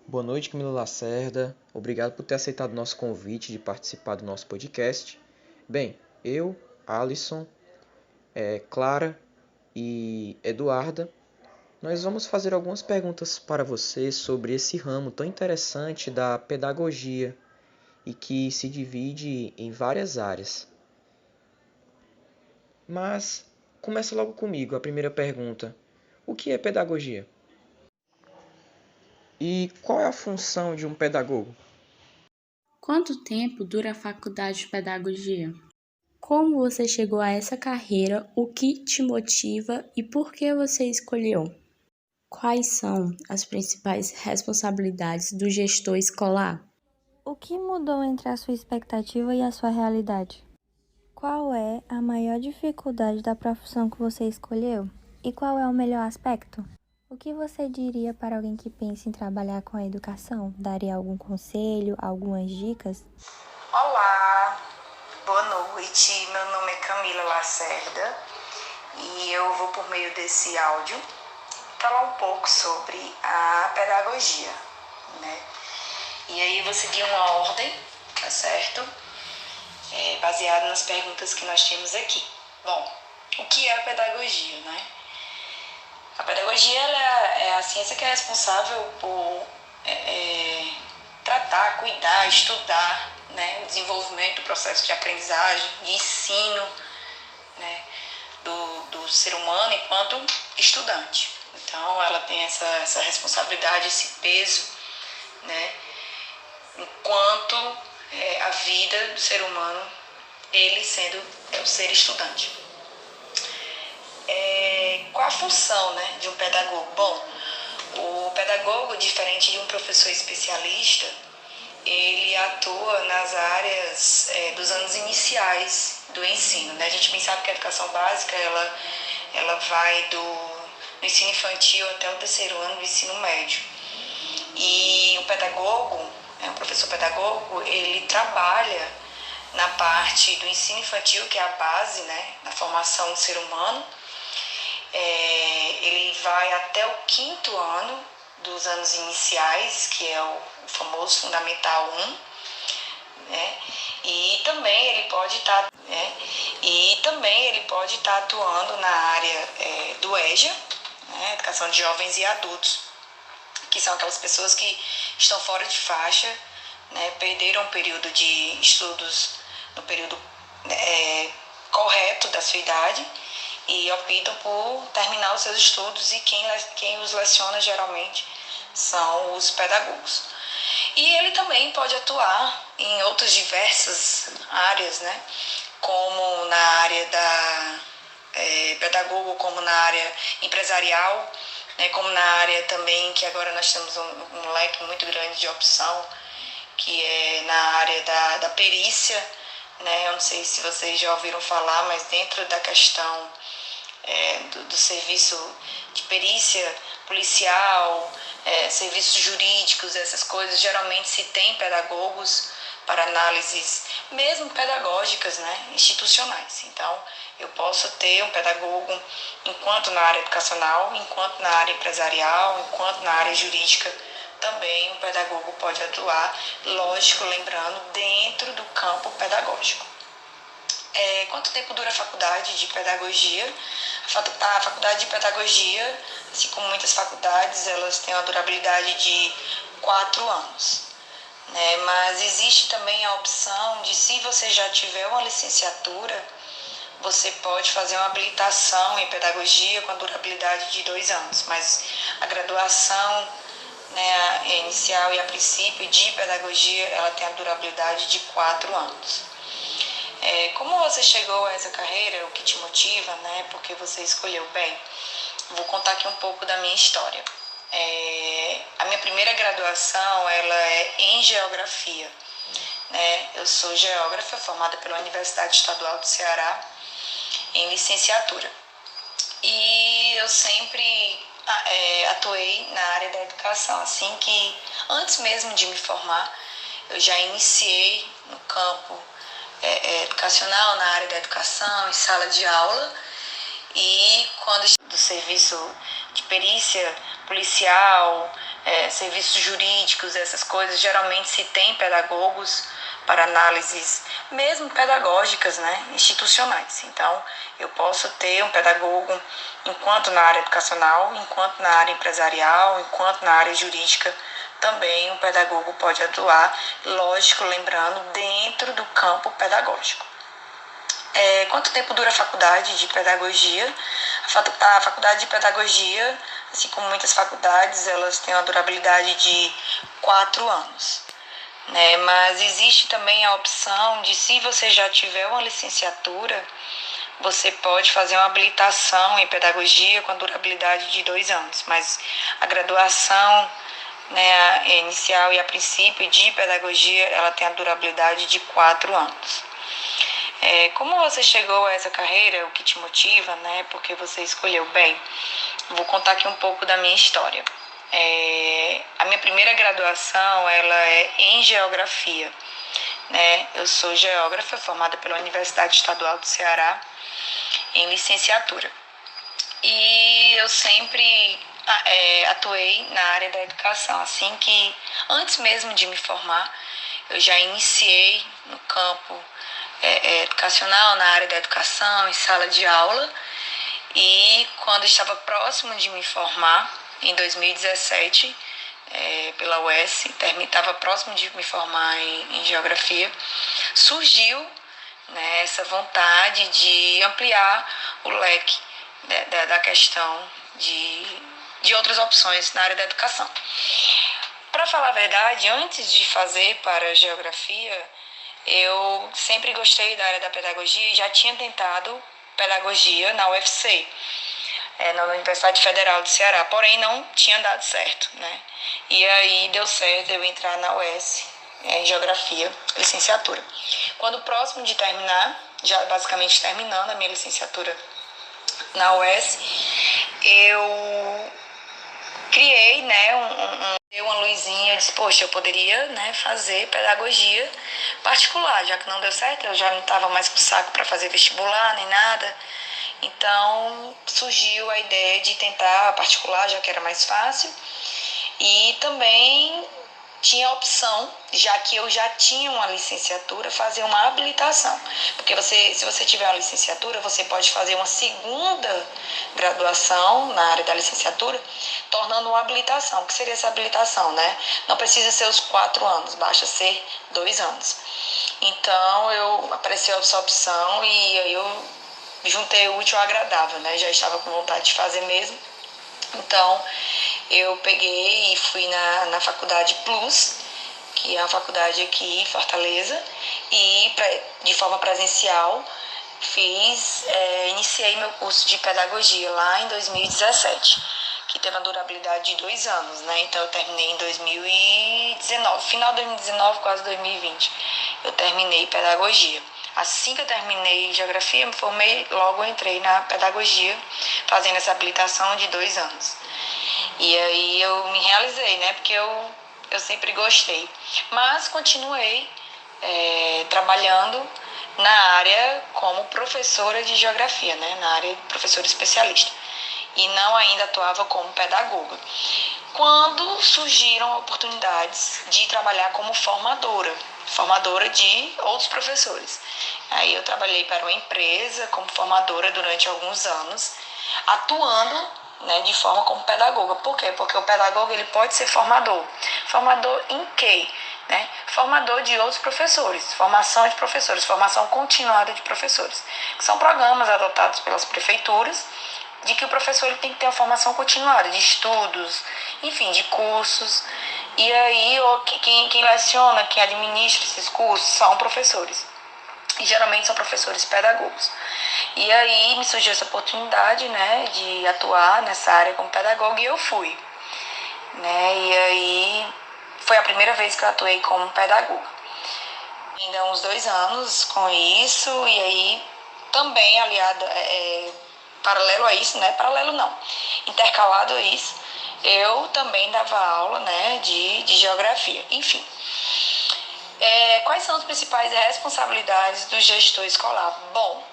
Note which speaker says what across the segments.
Speaker 1: Boa noite, Camila Lacerda. Obrigado por ter aceitado o nosso convite de participar do nosso podcast. Bem, eu, Alisson, Clara e Eduarda, nós vamos fazer algumas perguntas para você sobre esse ramo tão interessante da pedagogia e que se divide em várias áreas. Mas começa logo comigo a primeira pergunta. O que é pedagogia? E qual é a função de um pedagogo?
Speaker 2: Quanto tempo dura a faculdade de pedagogia? Como você chegou a essa carreira? O que te motiva e por que você escolheu? Quais são as principais responsabilidades do gestor escolar?
Speaker 3: O que mudou entre a sua expectativa e a sua realidade? Qual é a maior dificuldade da profissão que você escolheu? E qual é o melhor aspecto? O que você diria para alguém que pensa em trabalhar com a educação? Daria algum conselho, algumas dicas?
Speaker 4: Olá, boa noite. Meu nome é Camila Lacerda e eu vou, por meio desse áudio, falar um pouco sobre a pedagogia, né? E aí eu vou seguir uma ordem, tá certo? Baseado nas perguntas que nós temos aqui. Bom, o que é a pedagogia, né? A pedagogia ela é a ciência que é responsável por tratar, cuidar, estudar, né, o desenvolvimento do processo de aprendizagem, de ensino, né, do ser humano enquanto estudante. Então, ela tem essa responsabilidade, esse peso, né, enquanto a vida do ser humano, ele sendo o ser estudante. Qual a função, né, de um pedagogo? Bom, o pedagogo, diferente de um professor especialista, ele atua nas áreas dos anos iniciais do ensino, né? A gente bem sabe que a educação básica ela vai do ensino infantil até o terceiro ano do ensino médio. E o pedagogo, o professor pedagogo, ele trabalha na parte do ensino infantil, que é a base, né, na formação do ser humano. Ele vai até o 5º ano dos anos iniciais, que é o famoso Fundamental 1, né? E também ele pode estar atuando na área do EJA, né? Educação de Jovens e Adultos, que são aquelas pessoas que estão fora de faixa, né? Perderam o período de estudos no período correto da sua idade e optam por terminar os seus estudos, e quem os leciona geralmente são os pedagogos. E ele também pode atuar em outras diversas áreas, né? Como na área da pedagogo, como na área empresarial, né? Como na área também, que agora nós temos um leque muito grande de opção, que é na área da perícia, né? Eu não sei se vocês já ouviram falar, mas dentro da questão do serviço de perícia policial, serviços jurídicos, essas coisas, geralmente se tem pedagogos para análises, mesmo pedagógicas, né, institucionais. Então, eu posso ter um pedagogo enquanto na área educacional, enquanto na área empresarial, enquanto na área jurídica, também um pedagogo pode atuar, lógico, lembrando, dentro do campo pedagógico. Quanto tempo dura a faculdade de pedagogia? A faculdade de pedagogia, assim como muitas faculdades, elas têm uma durabilidade de 4 anos. Né? Mas existe também a opção de, se você já tiver uma licenciatura, você pode fazer uma habilitação em pedagogia com a durabilidade de 2 anos. Mas a graduação, né, inicial e a princípio de pedagogia, ela tem a durabilidade de 4 anos. Como você chegou a essa carreira, o que te motiva, né? Porque você escolheu bem. Vou contar aqui um pouco da minha história. A minha primeira graduação, ela é em geografia, né? Eu sou geógrafa, formada pela Universidade Estadual do Ceará, em licenciatura. E eu sempre atuei na área da educação, assim que, antes mesmo de me formar, eu já iniciei no campo educacional, na área da educação, em sala de aula, e quando do serviço de perícia policial, serviços jurídicos, essas coisas, geralmente se tem pedagogos para análises, mesmo pedagógicas, né, institucionais. Então, eu posso ter um pedagogo enquanto na área educacional, enquanto na área empresarial, enquanto na área jurídica, também um pedagogo pode atuar, lógico, lembrando, dentro do campo pedagógico. Quanto tempo dura a faculdade de pedagogia? A faculdade de pedagogia, assim como muitas faculdades, elas têm uma durabilidade de 4 anos. Né? Mas existe também a opção de, se você já tiver uma licenciatura, você pode fazer uma habilitação em pedagogia com a durabilidade de 2 anos. Mas a graduação, né, a inicial e a princípio de pedagogia, ela tem a durabilidade de 4 anos. Como você chegou a essa carreira, o que te motiva, né? Porque você escolheu bem. Vou contar aqui um pouco da minha história. A minha primeira graduação, ela é em geografia, né? Eu sou geógrafa, formada pela Universidade Estadual do Ceará, em licenciatura. E eu sempre atuei na área da educação, assim que, antes mesmo de me formar, eu já iniciei no campo educacional, na área da educação, em sala de aula. E quando estava próximo de me formar, em 2017, pela UES, estava próximo de me formar em geografia, surgiu, né, essa vontade de ampliar o leque da questão de outras opções na área da educação. Para falar a verdade, antes de fazer para a geografia, eu sempre gostei da área da pedagogia e já tinha tentado pedagogia na UFC, na Universidade Federal do Ceará, porém não tinha dado certo, né? E aí deu certo eu entrar na UES, em geografia, licenciatura. Quando próximo de terminar, já basicamente terminando a minha licenciatura na UES, eu criei, né, deu uma luzinha, disse, poxa, eu poderia, né, fazer pedagogia particular, já que não deu certo, eu já não estava mais com saco para fazer vestibular, nem nada. Então, surgiu a ideia de tentar particular, já que era mais fácil. E também tinha a opção, já que eu já tinha uma licenciatura, fazer uma habilitação. Porque se você tiver uma licenciatura, você pode fazer uma segunda graduação na área da licenciatura, tornando uma habilitação. O que seria essa habilitação, né? Não precisa ser os 4 anos, basta ser 2 anos. Então, apareceu essa opção e aí eu juntei o útil ao agradável, né? Já estava com vontade de fazer mesmo. Então, eu peguei e fui na faculdade Plus, que é uma faculdade aqui em Fortaleza, e de forma presencial iniciei meu curso de pedagogia lá em 2017, que teve uma durabilidade de 2 anos, né? Então eu terminei em 2019, final de 2019, quase 2020, eu terminei pedagogia. Assim que eu terminei geografia, me formei, logo entrei na pedagogia, fazendo essa habilitação de 2 anos. E aí eu me realizei, né? Porque eu sempre gostei. Mas continuei trabalhando na área como professora de geografia, né? Na área de professora especialista. E não ainda atuava como pedagoga. Quando surgiram oportunidades de trabalhar como formadora de outros professores. Aí eu trabalhei para uma empresa como formadora durante alguns anos, atuando, né, de forma como pedagoga. Por quê? Porque o pedagogo ele pode ser formador. Formador em quê? Né? Formador de outros professores, formação de professores, formação continuada de professores, que são programas adotados pelas prefeituras, de que o professor ele tem que ter uma formação continuada, de estudos, enfim, de cursos. E aí quem leciona, quem administra esses cursos são professores. E geralmente são professores pedagogos. E aí me surgiu essa oportunidade, né, de atuar nessa área como pedagogo e eu fui. Né? E aí foi a primeira vez que eu atuei como pedagoga. Ainda uns 2 anos com isso, e aí também aliada, paralelo a isso, né? Paralelo não, intercalado a isso, eu também dava aula, né, de geografia. Enfim, quais são as principais responsabilidades do gestor escolar? Bom,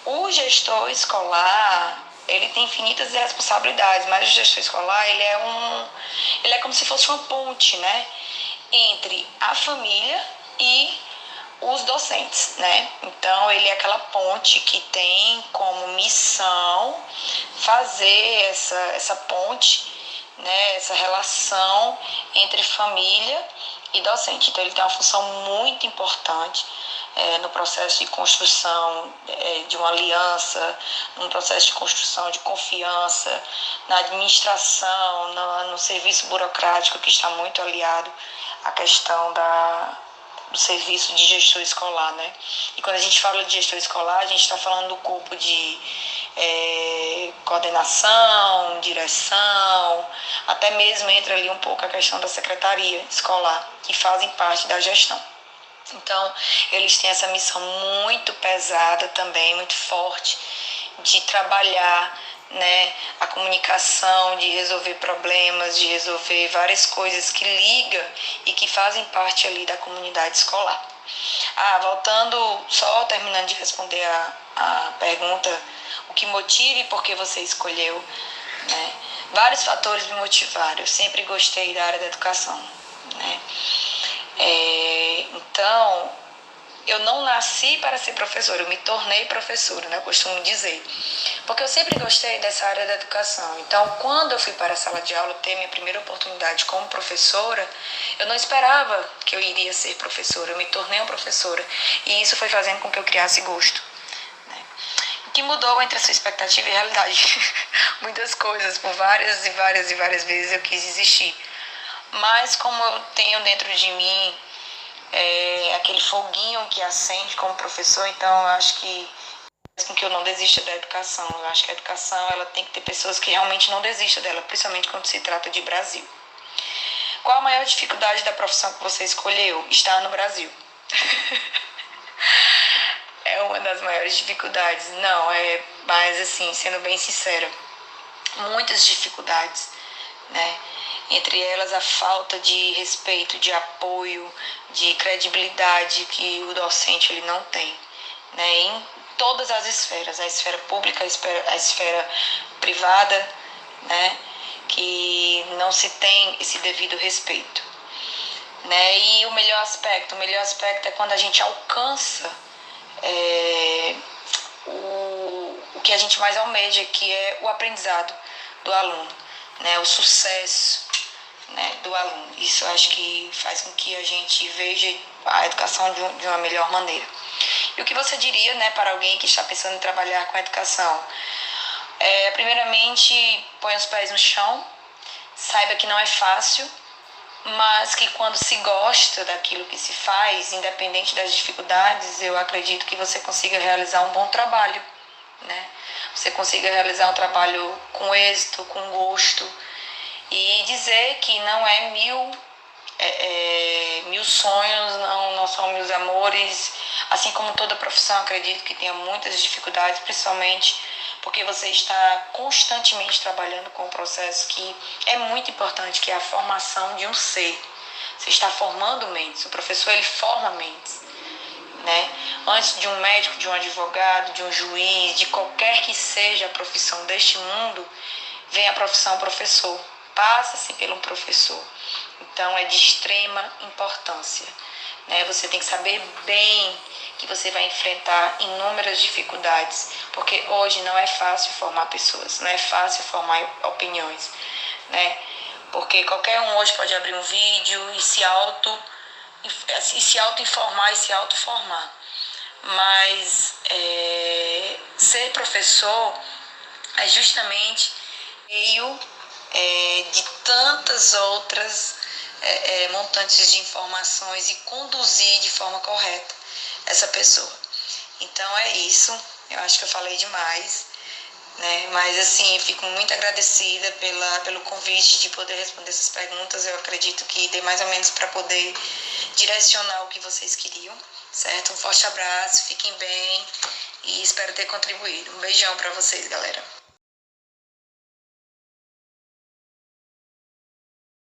Speaker 4: o gestor escolar, ele tem infinitas responsabilidades, mas o gestor escolar, ele é como se fosse uma ponte, né, entre a família e os docentes, né? Então, ele é aquela ponte que tem como missão fazer essa ponte, né, essa relação entre família e docente. Então, ele tem uma função muito importante no processo de construção de uma aliança, no processo de construção de confiança, na administração, no serviço burocrático, que está muito aliado à questão do serviço de gestor escolar, né? E quando a gente fala de gestor escolar, a gente está falando do corpo de coordenação, direção, até mesmo entra ali um pouco a questão da secretaria escolar, que fazem parte da gestão. Então, eles têm essa missão muito pesada também, muito forte, de trabalhar, né, a comunicação, de resolver problemas, de resolver várias coisas que ligam e que fazem parte ali da comunidade escolar. Voltando, só terminando de responder a pergunta, o que motiva e por que você escolheu, né? Vários fatores me motivaram, eu sempre gostei da área da educação, né? Então, eu não nasci para ser professora, eu me tornei professora, né? Eu costumo dizer. Porque eu sempre gostei dessa área da educação. Então, quando eu fui para a sala de aula ter minha primeira oportunidade como professora, eu não esperava que eu iria ser professora, eu me tornei uma professora. E isso foi fazendo com que eu criasse gosto, né? O que mudou entre a sua expectativa e a realidade? Muitas coisas, por várias e várias e várias vezes eu quis desistir. Mas como eu tenho dentro de mim aquele foguinho que acende como professor, então eu acho que faz com que eu não desista da educação. Eu acho que a educação ela tem que ter pessoas que realmente não desistam dela, principalmente quando se trata de Brasil. Qual a maior dificuldade da profissão que você escolheu? Estar no Brasil. É uma das maiores dificuldades. Não, mas assim, sendo bem sincera, muitas dificuldades, né? Entre elas a falta de respeito, de apoio, de credibilidade que o docente ele não tem, né? Em todas as esferas, a esfera pública, a esfera privada, né? Que não se tem esse devido respeito, né? E o melhor aspecto é quando a gente alcança o que a gente mais almeja, que é o aprendizado do aluno, né? O sucesso, né, do aluno. Isso eu acho que faz com que a gente veja a educação de uma melhor maneira. E o que você diria, né, para alguém que está pensando em trabalhar com a educação? Primeiramente, põe os pés no chão, saiba que não é fácil, mas que quando se gosta daquilo que se faz, independente das dificuldades, eu acredito que você consiga realizar um bom trabalho, né? Você consiga realizar um trabalho com êxito, com gosto, e dizer que não é mil sonhos, não são mil amores. Assim como toda profissão, acredito que tenha muitas dificuldades, principalmente porque você está constantemente trabalhando com um processo que é muito importante, que é a formação de um ser. Você está formando mentes, o professor ele forma mentes, né? Antes de um médico, de um advogado, de um juiz, de qualquer que seja a profissão deste mundo, vem a profissão professor. Passa-se pelo professor. Então, é de extrema importância, né? Você tem que saber bem que você vai enfrentar inúmeras dificuldades, porque hoje não é fácil formar pessoas, não é fácil formar opiniões, né? Porque qualquer um hoje pode abrir um vídeo e se auto-informar e se auto-formar. Mas ser professor é justamente meio de tantas outras montantes de informações e conduzir de forma correta essa pessoa. Então é isso, eu acho que eu falei demais, né? Mas assim, fico muito agradecida pelo convite de poder responder essas perguntas. Eu acredito que dei mais ou menos para poder direcionar o que vocês queriam, certo? Um forte abraço, fiquem bem e espero ter contribuído. Um beijão para vocês, galera.